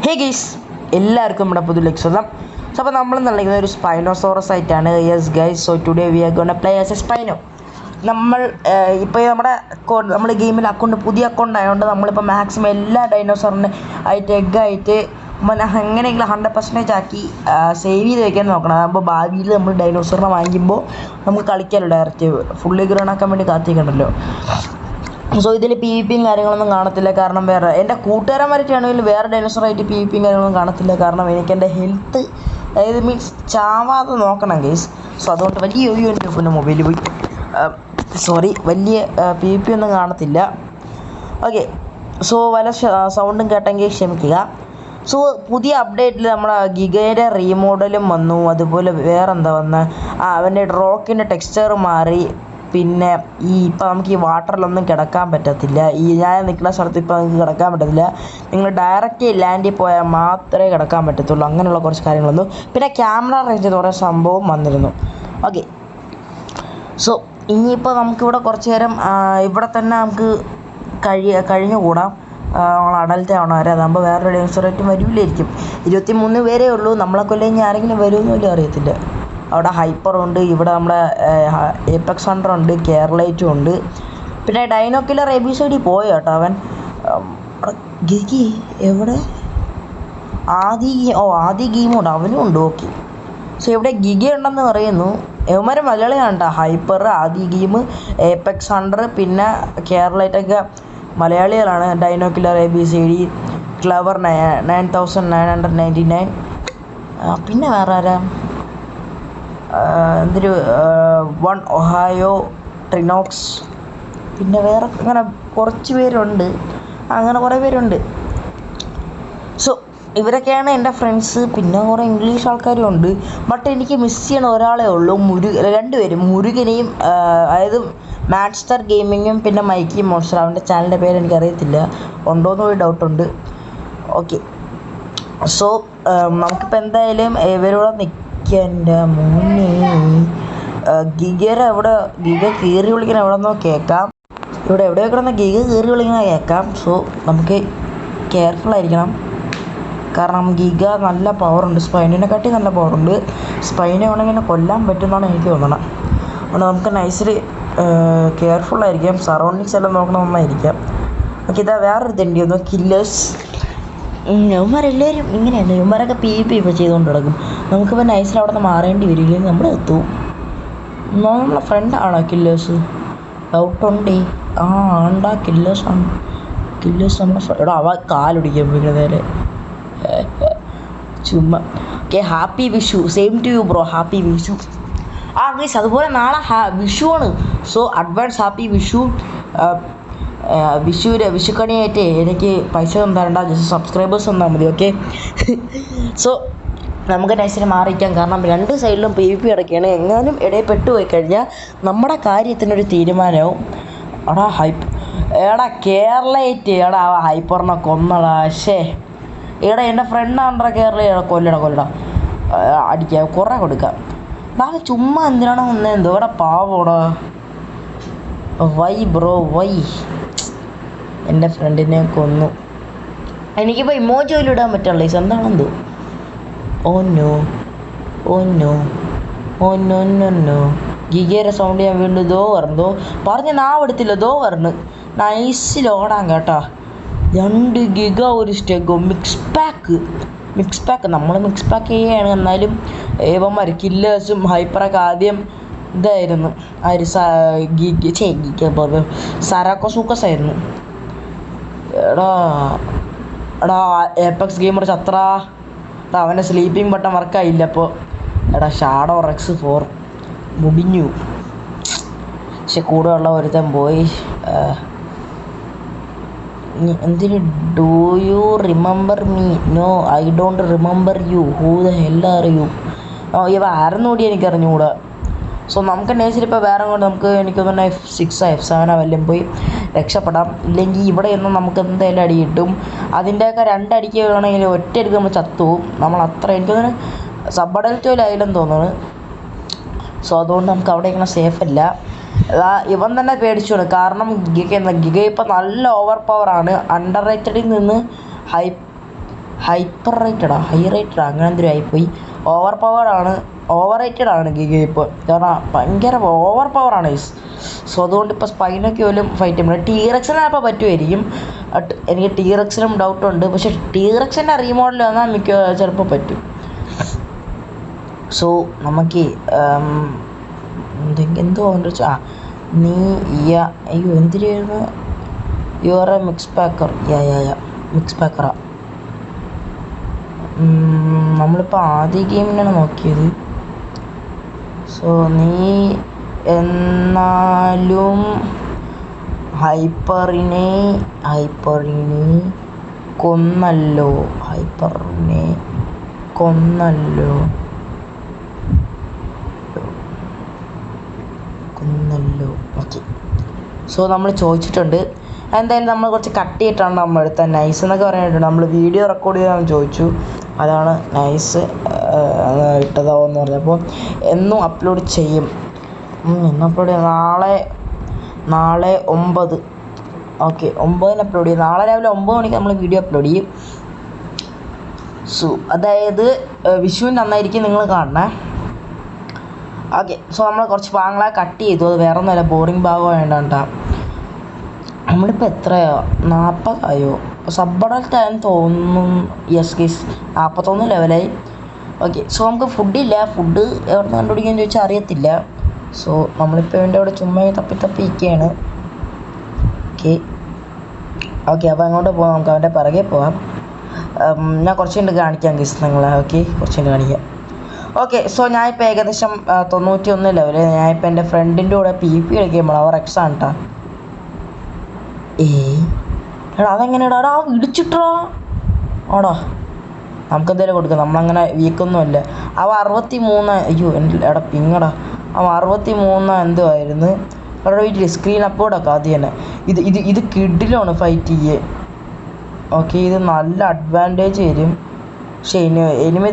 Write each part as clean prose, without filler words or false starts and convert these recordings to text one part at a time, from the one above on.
Hey guys, എല്ലാവർക്കും നമ്മുടെ പുതിയ സ്വാഗതം. സോ അപ്പോൾ നമ്മൾ നൽകുന്ന ഒരു സ്പൈനോസോറസ് ആയിട്ടാണ്. Yes guys, so today we are gonna play as A spino. നമ്മൾ ഇപ്പോൾ നമ്മുടെ ഗെയിമിൽ പുതിയ അക്കൗണ്ട് ആയതുകൊണ്ട് നമ്മളിപ്പോൾ മാക്സിമം എല്ലാ ഡൈനോസറിനെ ആയിട്ട് എഗ്ഗായിട്ട് എങ്ങനെയെങ്കിലും 100% ആക്കി സേവ് ചെയ്ത് വയ്ക്കാൻ നോക്കണം. അപ്പോൾ ഭാവിയിൽ നമ്മൾ ഡൈനോസറിനെ വാങ്ങിക്കുമ്പോൾ നമുക്ക് കളിക്കാമല്ലോ, ഡയറക്റ്റ് ഫുള്ളി ഗ്രൗണ്ട് ആക്കാൻ വേണ്ടി കാത്തിരിക്കണ്ടല്ലോ. സോ ഇതിൽ പി വി പിയും കാര്യങ്ങളൊന്നും കാണത്തില്ല. കാരണം വേറെ എൻ്റെ കൂട്ടുകാരന്മാരായിട്ടാണെങ്കിൽ വേറെ ഡൈനോസറായിട്ട് പി വി പിയും കാര്യങ്ങളൊന്നും കാണത്തില്ല. കാരണം എനിക്ക് എൻ്റെ ഹെൽത്ത്, അതായത് മീൻസ് ചാവാതെ നോക്കണം ഗൈസ്. സോ അതുകൊണ്ട് വലിയ എൻ്റെ മൊബൈലിൽ പോയി വലിയ പി വി പി ഒന്നും കാണത്തില്ല. ഓക്കെ, സോ വല്ല സൗണ്ടും കേട്ടെങ്കിൽ ക്ഷമിക്കുക. സോ പുതിയ അപ്ഡേറ്റിൽ നമ്മുടെ ഗിഗയുടെ റീമോഡലും വന്നു. അതുപോലെ വേറെന്താ വന്നത്, അവൻ്റെ റോക്കിൻ്റെ ടെക്സ്ചർ മാറി. പിന്നെ ഇപ്പം നമുക്ക് ഈ വാട്ടറിലൊന്നും കിടക്കാൻ പറ്റത്തില്ല. ഞാൻ നിൽക്കുന്ന സ്ഥലത്ത് ഇപ്പോൾ നമുക്ക് കിടക്കാൻ പറ്റത്തില്ല. നിങ്ങൾ ഡയറക്റ്റ് ലാൻഡിൽ പോയാൽ മാത്രമേ കിടക്കാൻ പറ്റത്തുള്ളൂ. അങ്ങനെയുള്ള കുറച്ച് കാര്യങ്ങളൊന്നും. പിന്നെ ക്യാമറ റേഞ്ച് എന്ന് പറയുന്ന സംഭവം വന്നിരുന്നു. ഓക്കെ, സോ ഇനിയിപ്പോൾ നമുക്കിവിടെ കുറച്ച് നേരം ഇവിടെ തന്നെ നമുക്ക് കഴിഞ്ഞുകൂടാം. നമ്മൾ അഡൽറ്റ് ആവണം വരെ. അതാകുമ്പോൾ വേറൊരു ഡൈനോസറായിട്ടും വരില്ലായിരിക്കും. 23 പേരേ ഉള്ളൂ. നമ്മളെ കൊല്ലം ഇനി ആരെങ്കിലും വരുമെന്ന് പോലും അറിയത്തില്ല. അവിടെ ഹൈപ്പറുണ്ട്, ഇവിടെ നമ്മുടെ ഏപെക്സ് ഹണ്ടർ ഉണ്ട്, കേരളൈറ്റും ഉണ്ട്. പിന്നെ ഡൈനോക്കിലർ എബിസോഡിൽ പോയി കേട്ടോ അവൻ. ഗിഗി എവിടെ? ആദ്യ ഗെയിമുണ്ട്, അവനും ഉണ്ട്. ഓക്കെ, സോ ഇവിടെ ഗിഗി ഉണ്ടെന്ന് പറയുന്നു. ഇവന്മാർ മലയാളിയാണ് കേട്ടോ. ഹൈപ്പർ, ആദ്യ ഗെയിം, ഏപെക്സ് ഹണ്ടർ, പിന്നെ കേരളൈറ്റൊക്കെ മലയാളികളാണ്. ഡൈനോക്കിലർ എബിസിഡി, ക്ലവർ 9999. പിന്നെ വേറെ ആരാ? എന്തൊരു 1 ഒഹായോ, ട്രിനോക്സ്, പിന്നെ വേറെ അങ്ങനെ കുറച്ച് പേരുണ്ട്. അങ്ങനെ കുറേ പേരുണ്ട്. സോ ഇവരൊക്കെയാണ് എൻ്റെ ഫ്രണ്ട്സ്. പിന്നെ കുറേ ഇംഗ്ലീഷ് ആൾക്കാരും ഉണ്ട്. ബട്ട് എനിക്ക് മിസ് ചെയ്യണ ഒരാളേ ഉള്ളൂ, രണ്ടുപേരും, മുരുകനെയും, അതായത് മാഡ്സ്റ്റർ ഗെയിമിങ്ങും പിന്നെ മൈക്കി മോൺസ്റ്റർ. അവൻ്റെ ചാനലിൻ്റെ പേര് എനിക്കറിയത്തില്ല, ഉണ്ടോയെന്ന് ഒരു ഡൗട്ടുണ്ട്. ഓക്കെ, സോ നമുക്കിപ്പോൾ എന്തായാലും ഇവരോട് എൻ്റെ മോനെ ഗിഗ കീറി വിളിക്കണ എവിടെ നിന്നോ കേൾക്കാം. ഇവിടെ എവിടെയോ കിടന്ന ഗിഗ കീറി വിളിക്കണ കേൾക്കാം. സോ നമുക്ക് കെയർഫുള്ളായിരിക്കണം. കാരണം ഗിഗ നല്ല പവറുണ്ട്, സ്പൈനിനെക്കാട്ടി നല്ല പവറുണ്ട്. സ്പൈനെ വേണമെങ്കിൽ കൊല്ലാൻ പറ്റുമെന്നാണ് എനിക്ക് തോന്നണം. അതുകൊണ്ട് നമുക്ക് നൈസിൽ കെയർഫുള്ളായിരിക്കാം. സറൗണ്ടിങ്സ് എല്ലാം നോക്കണം, നന്നായിരിക്കാം. ഓക്കെ, ഇതാ വേറൊരു തെണ്ടി വന്നു, കില്ലേഴ്സ്. ഇവന്മാരെല്ലാവരും ഇങ്ങനെയാണ്. ഇവന്മാരൊക്കെ പി പി ഇപ്പോൾ ചെയ്തുകൊണ്ട് കിടക്കും. നമുക്കിപ്പോൾ നൈസിൽ അവിടെ നിന്ന് മാറേണ്ടി വരില്ലെങ്കിൽ നമ്മൾ എത്തും. നമ്മളെ ഫ്രണ്ടാണോ കില്ലേഴ്സ്? ഡൗട്ടുണ്ടേ. ആണ്ടാ കില്ലേഴ്സാണ്. കില്ലേഴ്സ് നമ്മളെ എടാ, അവ കാലൊടിക്കാൻ പോയി നേരെ ചുമ്മാ. Okay, happy Vishu. Same to you bro, happy Vishu. Guys, അതുപോലെ നാളെ വിഷു ആണ്. So advance happy Vishu. വിഷുക്കണിയായിട്ട് എനിക്ക് പൈസ ഒന്നും തരണ്ട, ജസ്റ്റ് സബ്സ്ക്രൈബേഴ്സ് തന്നാൽ മതി. ഓക്കെ, സോ നമുക്ക് നൈസിന് മാറിയിരിക്കാം. കാരണം രണ്ട് സൈഡിലും പി വി പി കിടക്കുകയാണ്. എങ്ങാനും ഇടയിൽ പെട്ടുപോയി കഴിഞ്ഞാൽ നമ്മുടെ കാര്യത്തിനൊരു തീരുമാനമാവും. എടാ കേരളയിട്ട്, എടാ ഹൈപ്പറിനെ കൊന്നടാ. എൻ്റെ ഫ്രണ്ടാണ്ട്രാ കേരള. കൊല്ലടാ അടിക്കാം, കുറേ കൊടുക്കാം. നാളെ ചുമ്മാ എന്തിനാണ് എന്തോ ഇവിടെ പാവോടാ. Y bro Y? എൻ്റെ ഫ്രണ്ടിനെ കൊന്നു. എനിക്കിപ്പോൾ ഇമോജി പോലും ഇടാൻ പറ്റുള്ളൂ. എന്താണെന്തോ. Oh no. ഗിഗയുടെ സൗണ്ട് ഞാൻ വീണ്ടും ദോ പറഞ്ഞ് നാവെടുത്തില്ല. ദോ പറഞ്ഞു നൈസിൽ ഓടാൻ കേട്ടോ. 2 ഗിഗ ഒരു സ്റ്റെഗോ. മിക്സ് പാക്ക് നമ്മൾ മിക്സ് പാക്ക് ചെയ്യുകയാണ്. എന്നാലും ഏവന്മാർ കില്ലേഴ്സും ഹൈപ്പറൊക്കെ ആദ്യം ഇതായിരുന്നു. സറാക്കോസൂക്കസ് ആയിരുന്നു. എടാ ഏപെക്സ് ഗെയിമർ ചത്രാ. അവൻ്റെ സ്ലീപ്പിംഗ് ബട്ടൺ വർക്കായില്ല. അപ്പോൾ എടാ ഷാഡോ റെക്സ് 4 മുടിഞ്ഞു. കൂടെ ഉള്ള ഒരുത്തൻ പോയി. എന്തിന് do you remember me? No, I don't remember you. Who the hell are you? ഇവ ആരെന്നോടി എനിക്ക് അറിഞ്ഞുകൂടാ. സോ നമുക്ക് നേച്ചറിപ്പോൾ വേറെ കൊണ്ട് നമുക്ക് എനിക്കൊന്ന് F6 F7 വല്ലതും പോയി രക്ഷപ്പെടാം. ഇല്ലെങ്കിൽ ഇവിടെ ഒന്നും നമുക്ക് എന്തായാലും അടി കിട്ടും. അതിൻ്റെയൊക്കെ 2 അടിക്ക് വേണമെങ്കിൽ ഒറ്റ അടിക്ക് നമ്മൾ ചത്തുപോകും. നമ്മൾ അത്ര എനിക്കൊന്ന് സബഡൽറ്റോയിലായില്ലെന്ന് തോന്നുന്നു. സോ അതുകൊണ്ട് നമുക്ക് അവിടെ ഇങ്ങനെ സേഫ് അല്ല. ഇവൻ തന്നെ പേടിച്ചു. കാരണം ഗിഗ ഇപ്പം നല്ല ഓവർ പവറാണ്. അണ്ടർ റേറ്റഡിൽ നിന്ന് ഹൈപ്പർ റേറ്റഡാ ഹൈ റേറ്റഡാ അങ്ങനെ എന്തൊരു ആയിപ്പോയി. ഓവർ റേറ്റഡ് ആണ് ഗിഗ ഇപ്പോൾ, കാരണം ഭയങ്കര ഓവർ പവറാണ് ഗൈസ്. സോ അതുകൊണ്ട് ഇപ്പോൾ സ്പൈനൊക്കെ പോലും ഫൈറ്റ് ചെയ്യുമ്പോൾ ടീറക്സിനെ അപ്പോൾ പറ്റുമായിരിക്കും. എനിക്ക് ടീറക്സിനും ഡൗട്ടുണ്ട്, പക്ഷേ ടീറക്സിൻ്റെ റീമോഡൽ വന്നാൽ ചിലപ്പോൾ പറ്റും. സോ നമുക്ക് എന്തോ നീ അയ്യോ എന്തിനായിരുന്നു your a mix packer. Mix പാക്കറാ. നമ്മളിപ്പോൾ ആദ്യ ഗെയിമിനാണ് നോക്കിയത്. സോ നീ എന്നാലും ഹൈപ്പറിനെ കൊന്നല്ലോ. ഓക്കെ. സോ നമ്മൾ ചോദിച്ചിട്ടുണ്ട്. എന്തായാലും നമ്മൾ കുറച്ച് കട്ട് ചെയ്തിട്ടാണ് നമ്മൾ എടുത്തത്. നൈസ് എന്നൊക്കെ പറയാനായിട്ടുണ്ട്. നമ്മൾ വീഡിയോ റെക്കോർഡ് ചെയ്യാമെന്ന് ചോദിച്ചു, അതാണ് നൈസ് ഇട്ടതാവെന്ന് പറഞ്ഞപ്പോൾ എന്നും അപ്ലോഡ് ചെയ്യും. എന്ന് അപ്ലോഡ് ചെയ്യും? നാളെ 9. ഓക്കെ, 9 അപ്ലോഡ് ചെയ്യും. നാളെ രാവിലെ 9 മണിക്ക് നമ്മൾ വീഡിയോ അപ്ലോഡ് ചെയ്യും. സോ അതായത് വിഷുവിൻ്റെ അന്നായിരിക്കും നിങ്ങൾ കാണണേ. ഓക്കെ. സോ നമ്മൾ കുറച്ച് ഭാഗങ്ങളെ കട്ട് ചെയ്തു. അത് വേറെ ഒന്നുമല്ല, ബോറിംഗ് ഭാഗം വേണ്ടാ. നമ്മളിപ്പോൾ എത്രയോ 40 ആയോ സബ്ബടൽത്തായെന്ന് തോന്നുന്നു. Yes guys, 41 ലെവലായി. ഓക്കെ. സോ നമുക്ക് ഫുഡില്ല. ഫുഡ് എവിടെ നിന്ന് കണ്ടുപിടിക്കാന്ന് ചോദിച്ചാൽ അറിയത്തില്ല. സോ നമ്മളിപ്പോൾ ഇവൻ്റെ അവിടെ ചുമ്മാ തപ്പി ഇരിക്കുകയാണ്. ഓക്കെ. അപ്പോൾ അങ്ങോട്ട് പോകാം, നമുക്ക് അവൻ്റെ പിറകെ പോകാം. ഞാൻ കുറച്ച് കണ്ട് കാണിക്കാം ഗൈസ് നിങ്ങളെ. ഓക്കെ, കുറച്ച് കണ്ട് കാണിക്കാം. ഓക്കെ. സോ ഞാനിപ്പോൾ ഏകദേശം 91 ലെവല്. ഞാനിപ്പോൾ എൻ്റെ ഫ്രണ്ടിൻ്റെ കൂടെ PvP കളിക്കുമ്പോൾ അവർ എക്സാണ് കേട്ടോ. എടാ അതെങ്ങനെയാടാ ഇടിച്ചിട്ടാ ആടാ. നമുക്കെന്തായാലും കൊടുക്കാം, നമ്മളങ്ങനെ വീക്കൊന്നുമല്ല. അവ 63. അയ്യോ എടാ പിങ്ങടാ. അവ 63 എന്തോ ആയിരുന്നു. അവിടെ വീട്ടിൽ സ്ക്രീൻ അപ്പോടൊക്കെ ആദ്യം തന്നെ ഇത് കിഡിലാണ് ഫൈറ്റ് ചെയ്യേ. ഓക്കെ, ഇത് നല്ല അഡ്വാൻറ്റേജ് വരും. പക്ഷേ എനിമി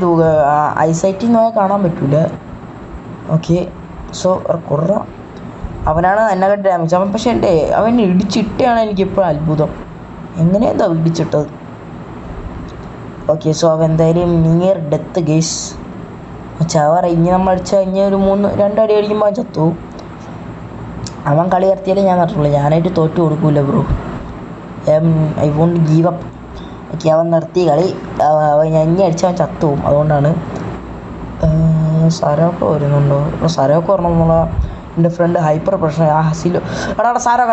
ഐസൈറ്റിൽ നിന്ന് കാണാൻ പറ്റൂല. ഓക്കെ. സോ കുറ അവനാണ് എന്നെക്കാട്ടി ഡാമേജ്. പക്ഷേ അവൻ ഇടിച്ചിട്ടാണ് എനിക്കിപ്പോൾ അത്ഭുതം. എങ്ങനെയാ ഇടിച്ചിട്ടത്? ഓക്കെ. സോ അവൻ എന്തായാലും നിയർ ഡെത്ത് ഗേസ്. ചവറ ഇനി നമ്മൾ അടിച്ചാൽ കഴിഞ്ഞ ഒരു 2 അടി അടിക്കുമ്പോൾ അവൻ ചത്തു. അവൻ കളി നിർത്തിയാലേ ഞാൻ നടത്തുള്ളൂ. ഞാനായിട്ട് തോറ്റു കൊടുക്കൂല bro. I won't give up. Okay, അവൻ നിർത്തി കളി. അവൻ ഇനി അടിച്ചാൽ അവൻ ചത്തു പോകും. അതുകൊണ്ടാണ്. സരോക്കെ വരുന്നുണ്ടോ? സരോക്കെ വരണമെന്നുള്ള എൻ്റെ ഫ്രണ്ട് ഹൈപ്പർ പ്രശ്നം. ഹസിലോ എടാ സാരോ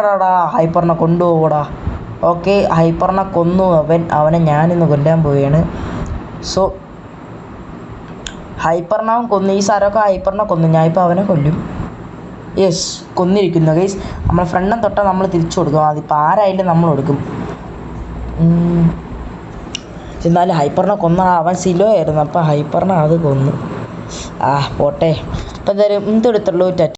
ഹൈപ്പറിനെ കൊണ്ടുപോകൂടാ. ഓക്കെ, ഹൈപ്പറിനെ കൊന്നു. അവനെ ഞാനിന്ന് കൊല്ലാൻ പോവുകയാണ്. സോ ഹൈപ്പറിനെ അവൻ കൊന്നു. ഈ സാരമൊക്കെ ഹൈപ്പറിനെ കൊന്നു. ഞാനിപ്പോൾ അവനെ കൊല്ലും. യെസ്, കൊന്നിരിക്കുന്നു ഗൈസ്. നമ്മളെ ഫ്രണ്ടിനെ തൊട്ടാൽ നമ്മൾ തിരിച്ചു കൊടുക്കും. അതിപ്പോൾ ആരായാലും നമ്മൾ കൊടുക്കും. എന്നാലും ഹൈപ്പറിനെ കൊന്ന അവൻ സിലോ ആയിരുന്നു. അപ്പോൾ ഹൈപ്പറിനെ അത് കൊന്നു. പോട്ടെ. അപ്പോൾ എന്തായാലും എന്തെടുത്തുള്ളൂ.